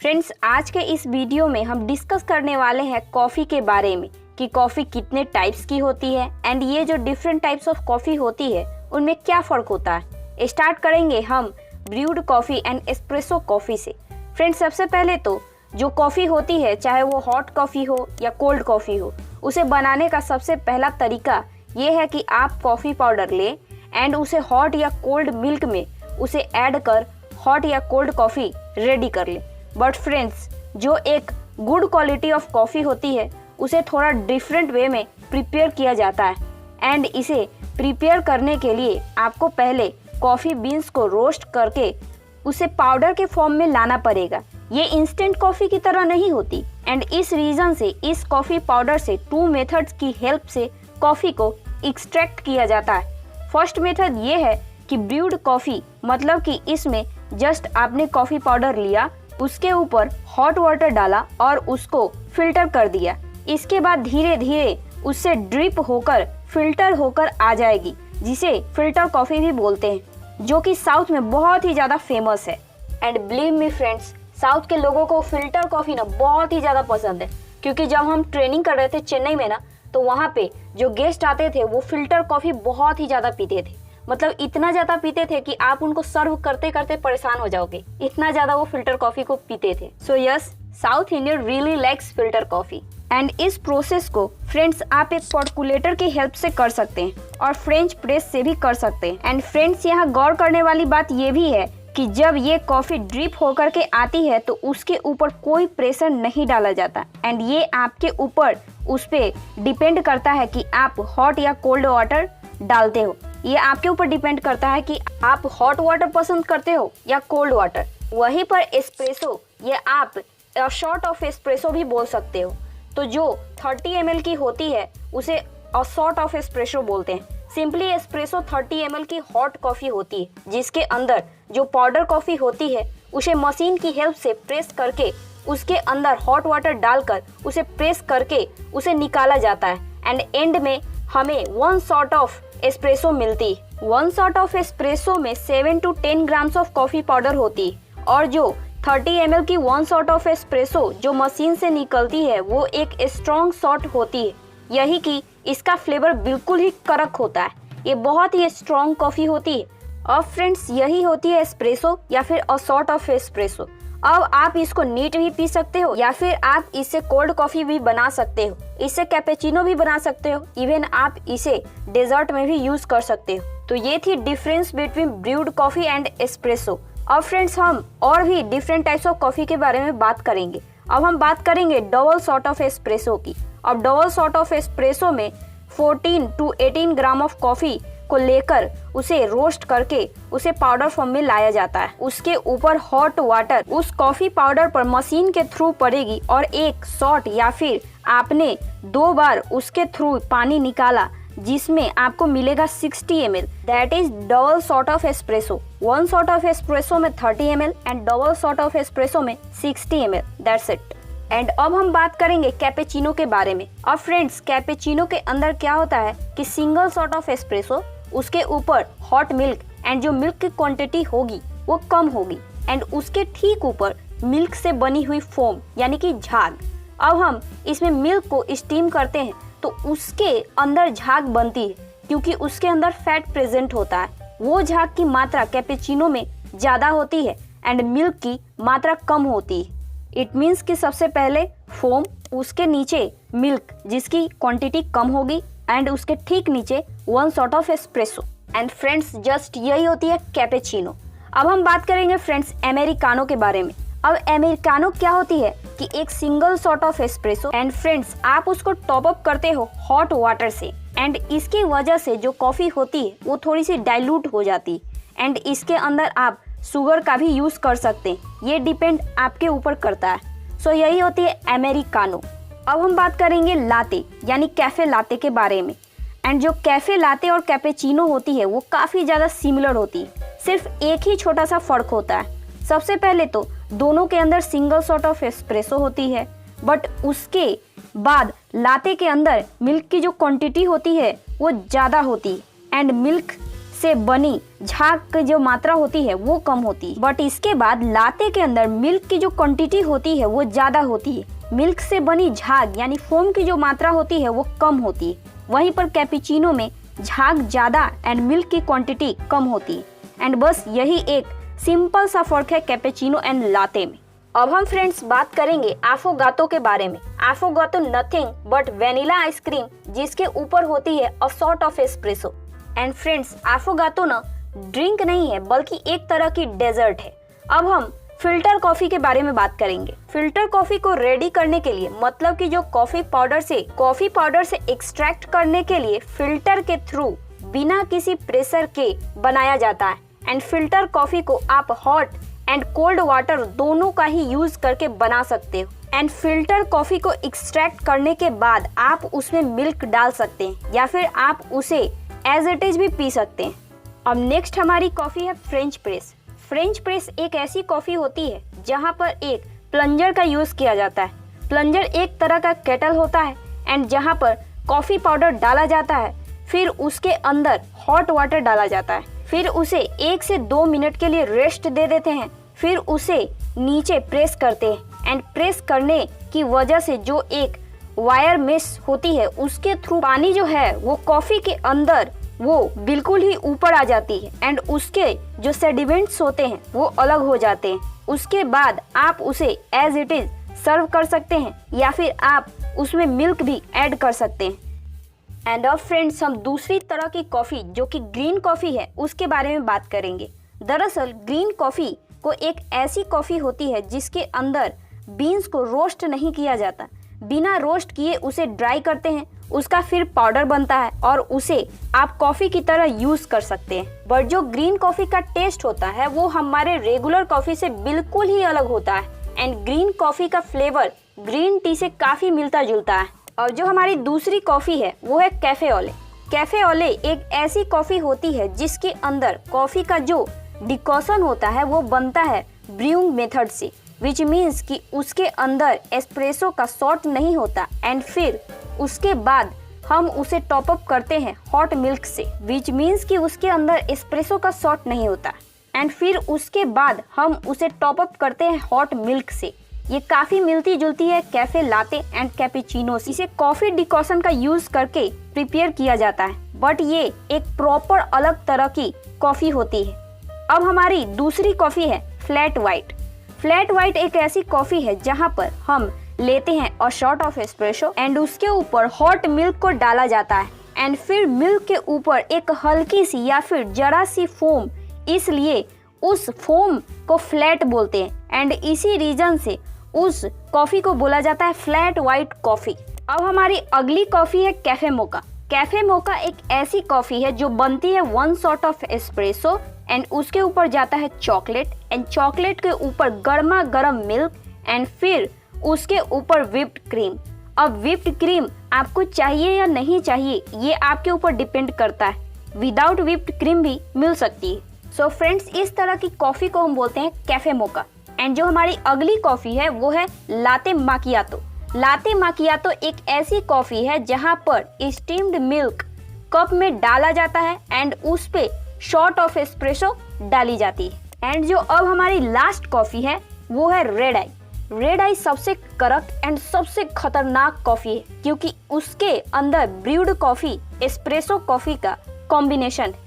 Friends, आज के इस वीडियो में हम डिस्कस करने वाले हैं कॉफ़ी के बारे में कि कॉफ़ी कितने टाइप्स की होती है एंड ये जो डिफरेंट टाइप्स ऑफ कॉफ़ी होती है उनमें क्या फ़र्क होता है। स्टार्ट करेंगे हम brood coffee and espresso coffee से। फ्रेंड्स, सबसे पहले तो जो कॉफ़ी होती है, चाहे वो हॉट कॉफ़ी हो या कोल्ड कॉफ़ी हो, उसे बनाने का सबसे पहला तरीका ये है कि आप कॉफ़ी पाउडर लें एंड उसे हॉट या कोल्ड मिल्क में उसे ऐड कर हॉट या कोल्ड कॉफ़ी रेडी कर लें। बट फ्रेंड्स, जो एक गुड क्वालिटी ऑफ कॉफ़ी होती है उसे थोड़ा डिफरेंट वे में प्रिपेयर किया जाता है एंड इसे प्रिपेयर करने के लिए आपको पहले कॉफ़ी बीन्स को रोस्ट करके उसे पाउडर के फॉर्म में लाना पड़ेगा। ये इंस्टेंट कॉफ़ी की तरह नहीं होती एंड इस रीज़न से इस कॉफ़ी पाउडर से 2 मेथड्स की हेल्प से कॉफ़ी को एक्सट्रैक्ट किया जाता है। फर्स्ट मेथड ये है कि ब्रूड कॉफ़ी, मतलब कि इसमें जस्ट आपने कॉफ़ी पाउडर लिया, उसके ऊपर हॉट वाटर डाला और उसको फिल्टर कर दिया। इसके बाद धीरे धीरे उससे ड्रिप होकर फिल्टर होकर आ जाएगी, जिसे फिल्टर कॉफ़ी भी बोलते हैं, जो कि साउथ में बहुत ही ज़्यादा फेमस है। And believe me friends, south के लोगों को फिल्टर कॉफ़ी ना बहुत ही ज़्यादा पसंद है, क्योंकि जब हम ट्रेनिंग कर रहे थे चेन्नई में ना, तो वहाँ पे जो गेस्ट आते थे वो फिल्टर कॉफ़ी बहुत ही ज़्यादा पीते थे। मतलब इतना ज़्यादा पीते थे कि आप उनको सर्व करते करते परेशान हो जाओगे, इतना ज़्यादा वो फिल्टर कॉफ़ी को पीते थे। So yes, south Indian really likes filter coffee. And इस प्रोसेस को फ्रेंड्स आप एक पर्कुलेटर की हेल्प से कर सकते हैं और फ्रेंच प्रेस से भी कर सकते हैं। एंड फ्रेंड्स, यहाँ गौर करने वाली बात ये भी है कि जब ये कॉफ़ी ड्रिप होकर के आती है तो उसके ऊपर कोई प्रेशर नहीं डाला जाता एंड ये आपके ऊपर उस पर डिपेंड करता है कि आप हॉट या कोल्ड वाटर डालते हो। ये आपके ऊपर डिपेंड करता है कि आप हॉट वाटर पसंद करते हो या कोल्ड वाटर। वहीं पर एस्प्रेसो, ये आप शॉट ऑफ एस्प्रेसो भी बोल सकते हो। तो जो 30 ml की होती है उसे शॉट ऑफ एस्प्रेसो बोलते हैं। सिंपली एस्प्रेसो 30 ml की हॉट कॉफ़ी होती है, जिसके अंदर जो पाउडर कॉफ़ी होती है उसे मशीन की हेल्प से प्रेस करके उसके अंदर हॉट वाटर डालकर उसे प्रेस करके उसे निकाला जाता है एंड एंड में हमें 1 शॉट ऑफ एस्प्रेसो मिलती है। 1 शॉट ऑफ एस्प्रेसो में 7 to 10 grams of coffee powder होती है और जो 30 ml की 1 शॉट ऑफ एस्प्रेसो जो मशीन से निकलती है वो एक स्ट्रॉन्ग शॉट होती है। यही कि इसका फ्लेवर बिल्कुल ही कड़क होता है, ये बहुत ही स्ट्रॉन्ग कॉफ़ी होती है। अब फ्रेंड्स, यही होती है एस्प्रेसो या फिर अ शॉट ऑफ एस्प्रेसो। अब आप इसको नीट भी पी सकते हो या फिर आप इससे कोल्ड कॉफ़ी भी बना सकते हो, इससे कैपेचिनो भी बना सकते हो, इवन आप इसे डेजर्ट में भी यूज़ कर सकते हो। तो ये थी difference between brood coffee and espresso. अब फ्रेंड्स, हम और भी डिफरेंट टाइप्स ऑफ कॉफ़ी के बारे में बात करेंगे। अब हम बात करेंगे डबल शॉट ऑफ एस्प्रेसो की। अब डबल शॉट ऑफ एस्प्रेसो में 14 to 18 ग्राम ऑफ कॉफ़ी को लेकर उसे रोस्ट करके उसे पाउडर फॉर्म में लाया जाता है। उसके ऊपर हॉट वाटर उस कॉफ़ी पाउडर पर मशीन के थ्रू पड़ेगी और एक शॉट या फिर आपने 2 बार उसके थ्रू पानी निकाला, जिसमें आपको मिलेगा 60 ml। That is double shot of espresso. 1 shot of espresso में 30 ml and double shot of espresso में 60 ml। That's it. एंड अब हम बात करेंगे कैपेचिनो के बारे में। अब फ्रेंड्स, कैपेचिनो के अंदर क्या होता है कि सिंगल शॉट ऑफ एस्प्रेसो, उसके ऊपर हॉट मिल्क एंड जो मिल्क की क्वांटिटी होगी वो कम होगी एंड उसके ठीक ऊपर मिल्क से बनी हुई फोम यानी कि झाग। अब हम इसमें मिल्क को स्टीम करते हैं तो उसके अंदर झाग बनती है, क्योंकि उसके अंदर फैट प्रेजेंट होता है। वो झाग की मात्रा कैपेचिनो में ज़्यादा होती है एंड मिल्क की मात्रा कम होती है। इट मीन्स कि सबसे पहले फोम, उसके नीचे मिल्क जिसकी क्वांटिटी कम होगी एंड उसके ठीक नीचे 1 shot of espresso. And friends, just यही होती है कैपेचिनो। अब हम बात करेंगे फ्रेंड्स अमेरिकानो के बारे में। अब अमेरिकानो क्या होती है कि एक single shot of espresso and friends आप उसको टॉप अप करते हो हॉट वाटर से एंड इसकी वजह से जो कॉफ़ी होती है वो थोड़ी सी डाइल्यूट हो जाती है एंड इसके अंदर आप शुगर का भी यूज़ कर सकते हैं। ये डिपेंड आपके ऊपर करता है। सो यही होती है अमेरिकानो। अब हम बात करेंगे लाते यानी कैफ़े लाते के बारे में। एंड जो कैफ़े लाते और कैपेचिनो होती है वो काफ़ी ज़्यादा सिमिलर होती है, सिर्फ एक ही छोटा सा फ़र्क होता है। सबसे पहले तो दोनों के अंदर सिंगल शॉट ऑफ एस्प्रेसो होती है, बट उसके बाद लाते के अंदर मिल्क की जो क्वांटिटी होती है वो ज़्यादा होती है एंड मिल्क से बनी झाग की जो मात्रा होती है वो कम होती है, बट इसके बाद लाते के अंदर मिल्क की जो क्वांटिटी होती है वो ज्यादा होती है। मिल्क से बनी झाग यानी फोम की जो मात्रा होती है वो कम होती है। वहीं पर कैपेचिनो में झाग ज्यादा एंड मिल्क की क्वांटिटी कम होती है। एंड बस यही एक सिंपल सा फर्क है कैपेचिनो एंड लाते में। अब हम फ्रेंड्स बात करेंगे अफोगातो के बारे में। Affogato nothing but vanilla ice cream जिसके ऊपर होती है a sort of espresso. And friends affogato ना ड्रिंक नहीं है बल्कि एक तरह की डेजर्ट है। अब हम फिल्टर कॉफी के बारे में बात करेंगे। फिल्टर कॉफी को रेडी करने के लिए मतलब कि जो कॉफी पाउडर से एक्सट्रैक्ट करने के लिए फिल्टर के थ्रू बिना किसी प्रेशर के बनाया जाता है। एंड फिल्टर कॉफी को आप हॉट एंड कोल्ड वाटर दोनों का ही यूज करके बना सकते हो। एंड फिल्टर कॉफी को एक्सट्रैक्ट करने के बाद आप उसमें मिल्क डाल सकते हैं या फिर आप उसे एज इट इज भी पी सकते हैं। अब नेक्स्ट हमारी कॉफी है फ्रेंच प्रेस। फ्रेंच प्रेस एक ऐसी कॉफी होती है जहां पर एक प्लंजर का यूज किया जाता है। प्लंजर एक तरह का केटल होता है एंड जहां पर कॉफी पाउडर डाला जाता है, फिर उसके अंदर हॉट वाटर डाला जाता है, फिर उसे 1 से 2 मिनट के लिए रेस्ट दे देते हैं, फिर उसे नीचे प्रेस करते हैं। एंड प्रेस करने की वजह से जो एक वायर मेश होती है उसके थ्रू पानी जो है वो कॉफी के अंदर वो बिल्कुल ही ऊपर आ जाती है एंड उसके जो सेडिमेंट्स होते हैं वो अलग हो जाते हैं। उसके बाद आप उसे एज इट इज सर्व कर सकते हैं या फिर आप उसमें मिल्क भी ऐड कर सकते हैं। एंड अब फ्रेंड्स हम दूसरी तरह की कॉफ़ी जो कि ग्रीन कॉफ़ी है उसके बारे में बात करेंगे। दरअसल ग्रीन कॉफ़ी को एक ऐसी कॉफ़ी होती है जिसके अंदर बीन्स को रोस्ट नहीं किया जाता। बिना रोस्ट किए उसे ड्राई करते हैं, उसका फिर पाउडर बनता है और उसे आप कॉफ़ी की तरह यूज़ कर सकते हैं। बट जो ग्रीन कॉफ़ी का टेस्ट होता है वो हमारे रेगुलर कॉफ़ी से बिल्कुल ही अलग होता है। एंड ग्रीन कॉफ़ी का फ्लेवर ग्रीन टी से काफ़ी मिलता जुलता है। और जो हमारी दूसरी कॉफ़ी है वो है कैफे ओले। कैफे ओले एक ऐसी कॉफ़ी होती है जिसके अंदर कॉफ़ी का जो डिकॉशन होता है वो बनता है ब्रूइंग मेथड से, विच मीन्स कि उसके अंदर एस्प्रेसो का शॉट नहीं होता। एंड फिर उसके बाद हम उसे टॉप अप करते हैं हॉट मिल्क से, विच मीन्स कि उसके अंदर एस्प्रेसो का शॉट नहीं होता। एंड फिर उसके बाद हम उसे टॉप अप करते हैं हॉट मिल्क से। ये काफ़ी मिलती जुलती है कैफे लाते एंड कैपेचिनो। इसे कॉफ़ी डिकॉशन का यूज़ करके प्रिपेयर किया जाता है, बट ये एक प्रॉपर अलग तरह की कॉफ़ी होती है। अब हमारी दूसरी कॉफ़ी है फ्लैट वाइट। फ्लैट वाइट एक ऐसी कॉफ़ी है जहाँ पर हम लेते हैं a shot of espresso and उसके ऊपर हॉट मिल्क को डाला जाता है एंड फिर मिल्क के ऊपर एक हल्की सी या फिर जरा सी फोम, इसलिए उस फोम को फ्लैट बोलते हैं। एंड इसी रीजन से उस कॉफ़ी को बोला जाता है फ्लैट वाइट कॉफ़ी। अब हमारी अगली कॉफ़ी है कैफे मोका। कैफे मोका एक ऐसी कॉफ़ी है जो बनती है 1 शॉट ऑफ एस्प्रेसो एंड उसके ऊपर जाता है चॉकलेट एंड चॉकलेट के ऊपर गर्मा गर्म मिल्क एंड फिर उसके ऊपर व्हिप्ड क्रीम। अब व्हिप्ड क्रीम आपको चाहिए या नहीं चाहिए ये आपके ऊपर डिपेंड करता है, विदाउट व्हिप्ड क्रीम भी मिल सकती है। सो फ्रेंड्स इस तरह की कॉफ़ी को हम बोलते हैं कैफे मोका। एंड जो हमारी अगली कॉफ़ी है वो है लाते माकियातो। लाते माकियातो एक ऐसी कॉफ़ी है जहाँ पर स्टीम्ड मिल्क कप में डाला जाता है एंड उस पे शॉट ऑफ एस्प्रेसो डाली जाती है। एंड जो अब हमारी लास्ट कॉफ़ी है वो है रेड आई। रेड आई सबसे करप्ट एंड सबसे खतरनाक कॉफ़ी है क्योंकि उसके अंदर ब्रूड कॉफ़ी एस्प्रेसो कॉफ़ी का कॉम्बिनेशन है।